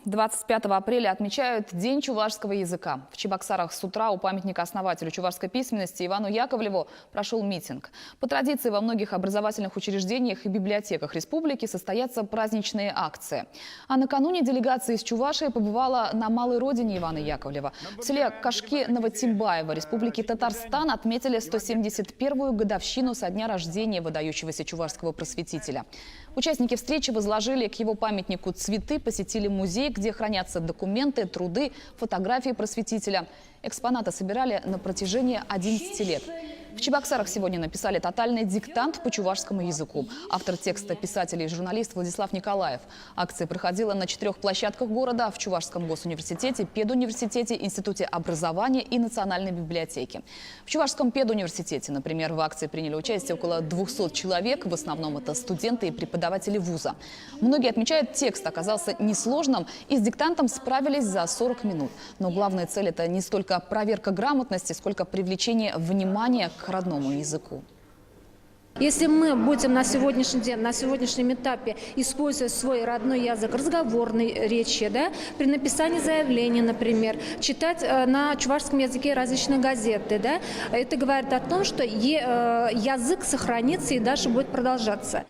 25 апреля отмечают День чувашского языка. В Чебоксарах с утра у памятника основателю чувашской письменности Ивану Яковлеву прошел митинг. По традиции во многих образовательных учреждениях и библиотеках республики состоятся праздничные акции. А накануне делегация из Чувашии побывала на малой родине Ивана Яковлева. В селе Кашки-Новотимбаево Республики Татарстан отметили 171-ю годовщину со дня рождения выдающегося чувашского просветителя. Участники встречи возложили к его памятнику цветы, посетили музей, где хранятся документы, труды, фотографии просветителя. Экспонаты собирали на протяжении 11 лет. В Чебоксарах сегодня написали тотальный диктант по чувашскому языку. Автор текста – писатель и журналист Владислав Николаев. Акция проходила на 4 площадках города – в Чувашском госуниверситете, педуниверситете, Институте образования и Национальной библиотеке. В Чувашском педуниверситете, например, в акции приняли участие около 200 человек. В основном это студенты и преподаватели вуза. Многие отмечают, текст оказался несложным и с диктантом справились за 40 минут. Но главная цель – это не столько проверка грамотности, сколько привлечение внимания к родному языку. Если мы будем на сегодняшний день, на сегодняшнем этапе использовать свой родной язык разговорной речи, да, при написании заявления, например, читать на чувашском языке различные газеты, да, это говорит о том, что язык сохранится и дальше будет продолжаться.